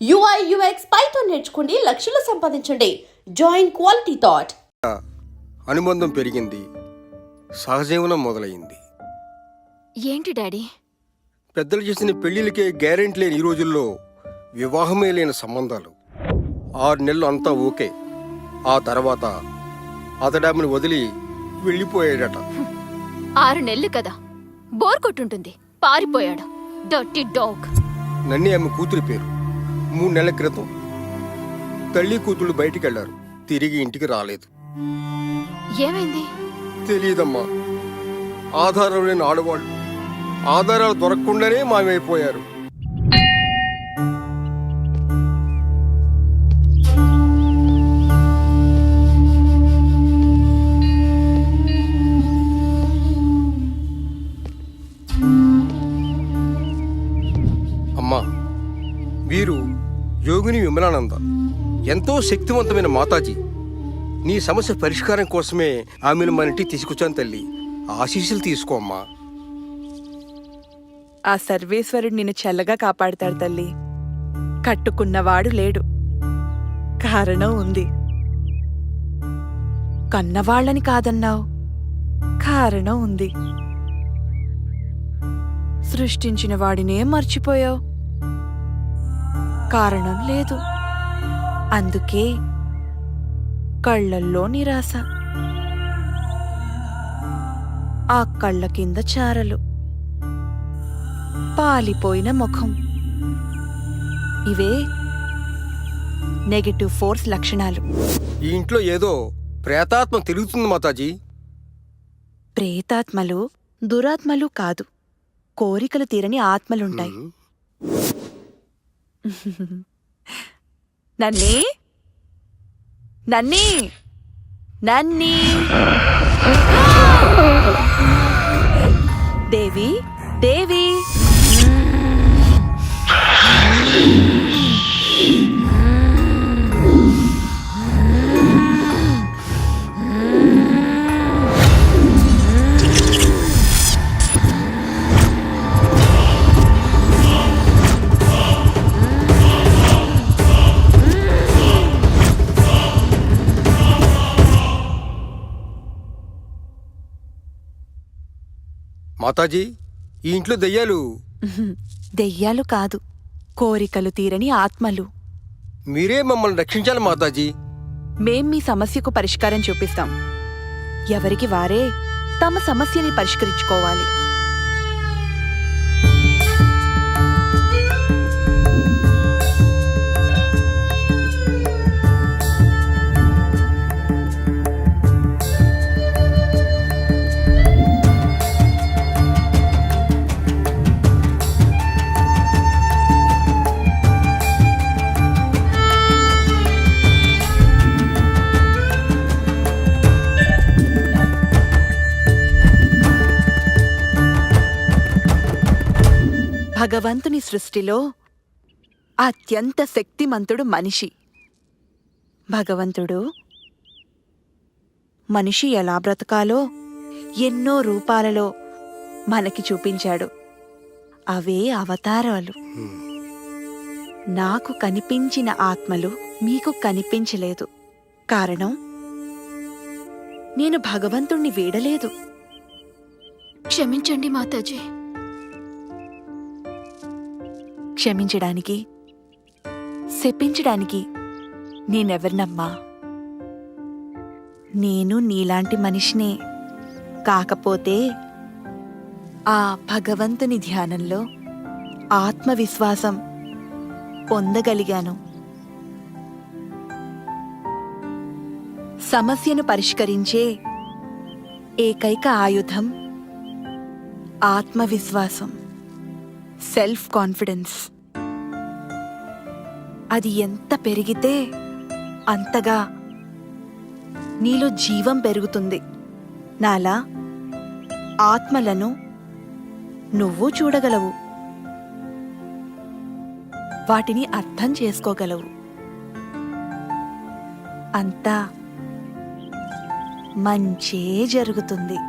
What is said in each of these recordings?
UI UX Python నేర్చుకోండి, లక్షలు సంపాదించండి. Join quality thought. అనుబంధం పెరిగింది, సహజీవనం మొదలైంది. ఏంటి డాడీ? పెద్దలు చేసిన పెళ్లిళ్ళకే గ్యారెంటీ లేని ఈ రోజుల్లో వివాహమే లేని సంబంధాలు. 6 నెలలు అంతా ఓకే. ఆ తర్వాత అతడామిని వదిలి వెళ్ళిపోయాడట. 6 నెలలు కదా, బోర్ కొట్టుంటుంది, పారిపోయాడు. Dirty dog. నన్ను ఆమె కూతురి పేరు. 3 నెలల క్రితం తల్లి కూతుళ్ళు బయటికి వెళ్లారు, తిరిగి ఇంటికి రాలేదు. ఏమైంది? తెలియదమ్మా. ఆధారం లేని ఆడవాళ్ళు ఆధారాలు దొరకకుండానే మాయమైపోయారు. అమ్మా, వీరు యోగిని విమలానంద, ఎంతో శక్తివంతమైన మాతాజీ. నీ సమస్య పరిష్కారం కోసమే ఆమెను మన ఇంటికి తీసుకొచ్చాను తల్లి. ఆశీస్సులు తీసుకో అమ్మా. ఆ సర్వేశ్వరుడు నిన్ను చల్లగా కాపాడుతాడు తల్లి. కట్టుకున్నవాడు లేడు, కారణం ఉంది. కన్నవాళ్ళని కాదన్నావు, కారణం ఉంది. సృష్టించిన వాడినే మర్చిపోయావు, కారణం లేదు. అందుకే కళ్ళల్లో నిరాశ, ఆ కళ్ళ కింద చారలు, పాలిపోయిన ముఖం. ఇవే నెగటివ్ ఫోర్స్ లక్షణాలు. ఈ ఇంట్లో ఏదో ప్రేతాత్మ తిరుగుతుంది మాతాజీ. ప్రేతాత్మలు దురాత్మలు కాదు, కోరికలు తీరని ఆత్మలుంటాయి. నన్నీ నన్నీ నన్నీ దేవి దేవి. మాతాజీ, ఈ ఇంట్లో దెయ్యాలు. దెయ్యాలు కాదు, కోరికలు తీరని ఆత్మలు. మీరే మమ్మల్ని రక్షించాలి మాతాజీ. మేం మీ సమస్యకు పరిష్కారం చూపిస్తాం. ఎవరికి వారే తమ సమస్యని పరిష్కరించుకోవాలి. భగవంతుని సృష్టిలో అత్యంత శక్తిమంతుడు మనిషి. భగవంతుడు మనిషి ఎలా బ్రతకాలో ఎన్నో రూపాలలో మనకి చూపించాడు. అవే అవతారాలు. నాకు కనిపించిన ఆత్మలు మీకు కనిపించలేదు. కారణం, నేను భగవంతుణ్ణి వీడలేదు. క్షమించండి మాతాజీ. క్షమించడానికి, శపించడానికి నేనెవరినమ్మా? నేను నీలాంటి మనిషినే. కాకపోతే ఆ భగవంతుని ధ్యానంలో ఆత్మవిశ్వాసం పొందగలిగాను. సమస్యను పరిష్కరించే ఏకైక ఆయుధం ఆత్మవిశ్వాసం, సెల్ఫ్ కాన్ఫిడెన్స్. అది ఎంత పెరిగితే అంతగా నీలో జీవం పెరుగుతుంది. నాలా ఆత్మలను నువ్వు చూడగలవు, వాటిని అర్థం చేసుకోగలవు. అంతా మంచే జరుగుతుంది.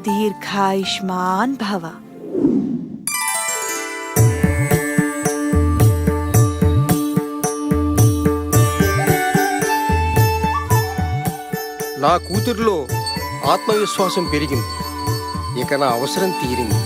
దీర్ఘాయుష్మాన్ భవ. నా కూతురిలో ఆత్మవిశ్వాసం పెరిగింది. ఇక నా అవసరం తీరింది.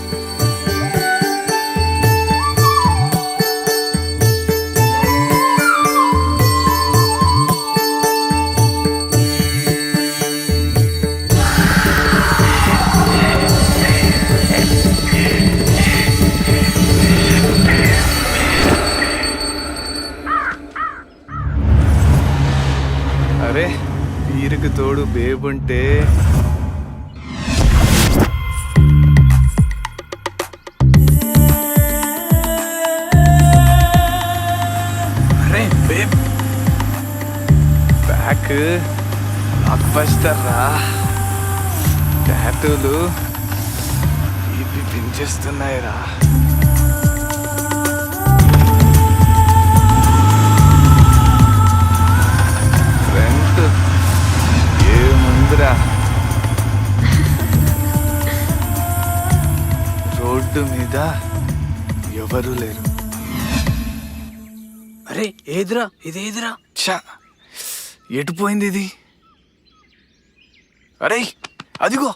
అరే వీరికి తోడు బేబుంటే అరే బేబ్ బ్యాక్ బ్లాక్ బస్టర్ రా. టాటూలు ఇవి పెంచేస్తున్నాయి రా. ఫ్రంట్ ఏముందిరా, రోడ్డు మీద ఎవరు లేరు. అరే ఏదిరా ఇదేదిరా? ఛా, ఎటు పోయింది ఇది? అరే అదిగో.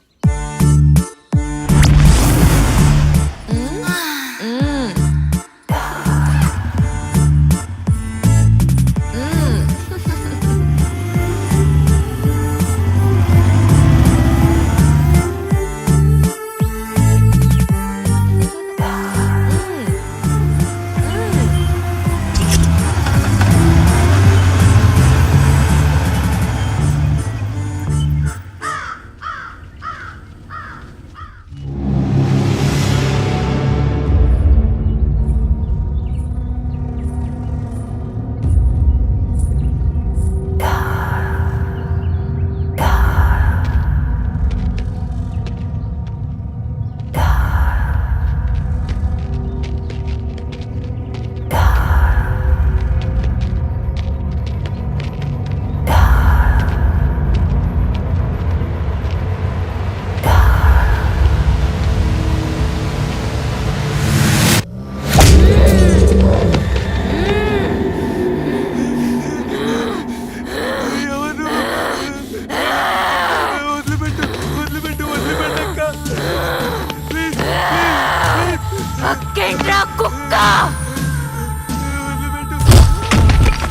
అక్కేంట్రా కుక్క?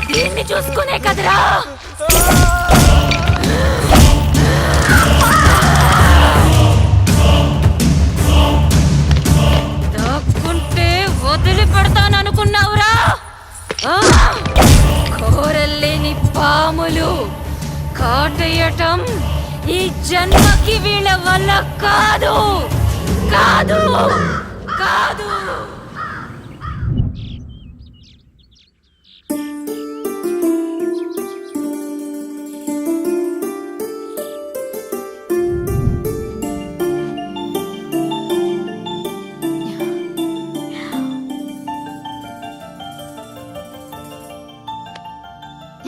దీన్ని చూసుకునే కదరా దాక్కుంటే వదిలి పెడతాననుకున్నావురా? కోరల్లేని పాములు కాటేయటం ఈ జన్మకి వీళ్ళ వల్ల కాదు కాదు కాదు.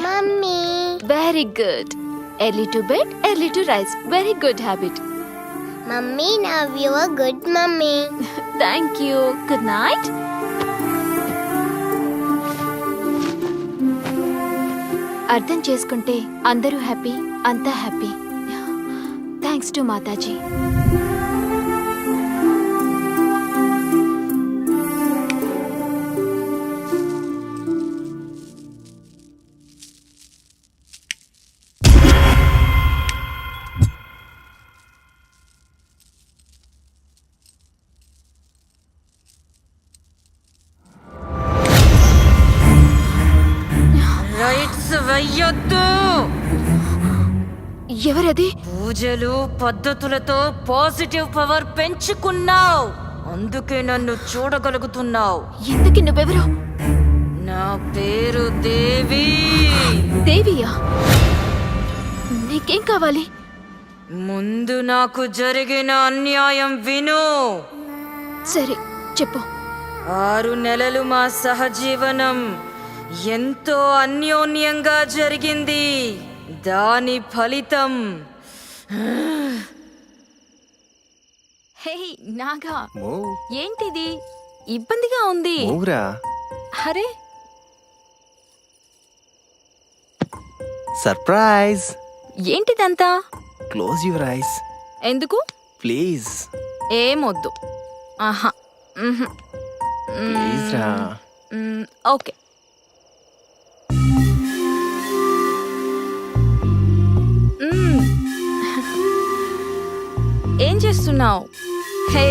Mummy. Very good. Early to bed, early to rise. Very good habit. Mummy, now you are good mummy. Thank you. Good night. అర్థం చేసుకుంటే అందరూ హ్యాపీ, అంతా హ్యాపీ. Thanks to Mataji. రైట్స్ వెయ్యొద్దు. ఎవరది? పూజలు పద్ధతులతో పాజిటివ్ పవర్ పెంచుకున్నావు, అందుకే నన్ను చూడగలుగుతున్నావు. ఎందుకు నువ్వెవరు? నా పేరు దేవి. దేవియా? నీకేం కావాలి? ముందు నాకు జరిగిన అన్యాయం విను. సరే చెప్పు. 6 నెలలు మా సహజీవనం ఎంతో అన్యోన్యంగా జరిగింది. దాని ఫలితం హే నాగా, ఏంటిది? ఇబ్బందిగా ఉంది. అరే సర్ప్రైజ్. ఏంటిదంతా? క్లోజ్ యువర్ ఐస్ ఎందుకు? ప్లీజ్. ఏమొద్దు. ఆహా. మ్హూ. ప్లీజ్ రా. ఓకే. ఏం చేస్తున్నావు? హే,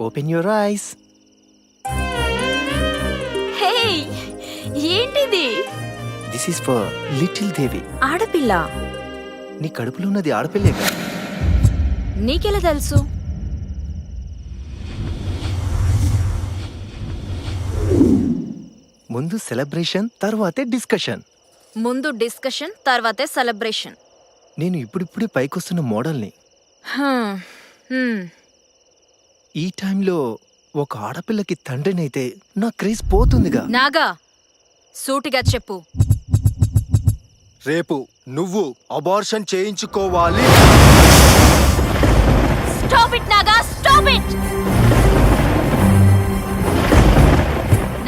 ఓపెన్ యువర్ ఐస్. హే, ఏంటిది? దిస్ ఈస్ ఫర్ లిటిల్ దేవి. ఆడపిల్ల? నీ కడుపులో ఉన్నది ఆడపిల్లేగా. నీకెలా తెలుసు? ముందు సెలబ్రేషన్ తర్వాతే డిస్కషన్. ముందు డిస్కషన్, తర్వాతే సెలబ్రేషన్. నేను ఇప్పుడిప్పుడే పైకొస్తున్న మోడల్ని. ఈ టైంలో ఒక ఆడపిల్లకి తండ్రినైతే నా క్రేజ్ పోతుందిగా. నాగా, సూటిగా చెప్పు. రేపు నువ్వు అబార్షన్ చేయించుకోవాలి. Stop it Naga, stop it.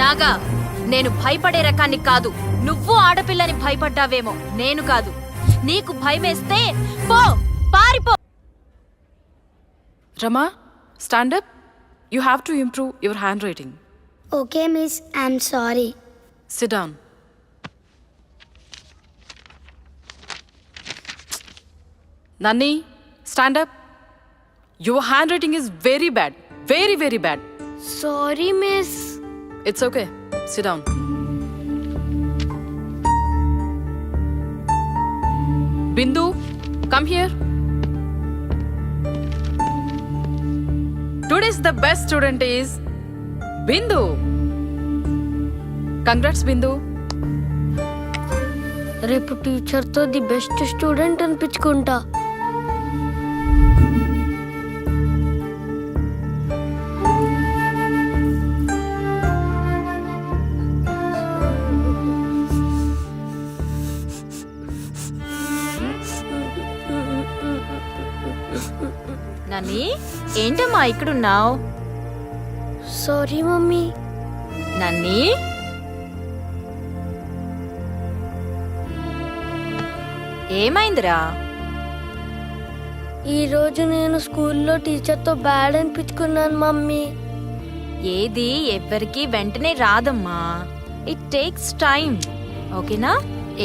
Naga, నేను భయపడే రకాన్ని కాదు. నువ్వు ఆడపిల్లని భయపడ్డావేమో, నేను కాదు. నీకు భయమేస్తే పో, పారిపో. Rama, stand up. You have to improve your handwriting. Okay, miss, I'm sorry. Sit down. Nani, stand up. Your handwriting is very bad. Very, very bad. Sorry, miss. It's okay. Sit down. Bindu, come here. Today's the best student is Bindu. Congrats, Bindu. రేపు టీచర్తో the best student అనిపించుకుంటా. నని, ఏంటమ్మా ఇక్కడున్నావు? Sorry mummy. నన్ని, ఏమైందిరా? ఈరోజు నేను స్కూల్లో టీచర్తో bad అనిపించుకున్నాను mummy. ఏది ఎవ్వరికి వెంటనే రాదమ్మా. It takes time. ఓకేనా?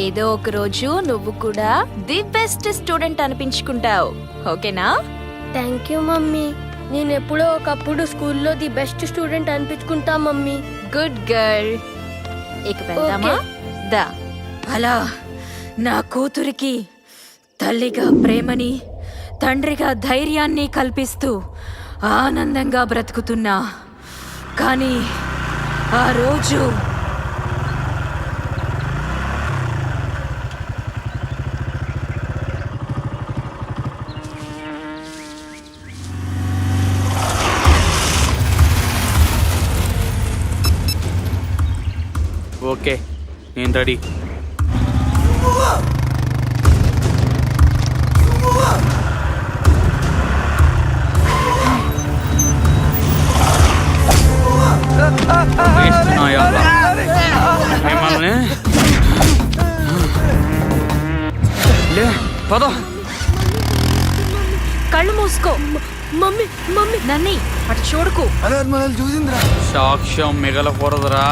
ఏదో ఒక రోజు నువ్వు కూడా ది బెస్ట్ స్టూడెంట్ అనిపించుకుంటావు. ఓకేనా? Thank you mummy. నేను ఎప్పుడో ఒకప్పుడు స్కూల్లో ది బెస్ట్ స్టూడెంట్ అనిపించుకుంటా మమ్మీ. Good girl. ఇక వెళ్దామా? దా. అలా నా కూతురికి తల్లిగా ప్రేమని, తండ్రిగా ధైర్యాన్ని కల్పిస్తూ ఆనందంగా బ్రతుకుతున్నా. కానీ ఆ రోజు ఓకే, నేను రెడీ. మిమ్మల్ని లే, పద. కళ్ళు మూసుకో. మమ్మీ మమ్మీ నన్ని, అటు చూడుకు. అదే మనల్ని చూసిందిరా. సాక్ష్యం మిగలకూడదురా.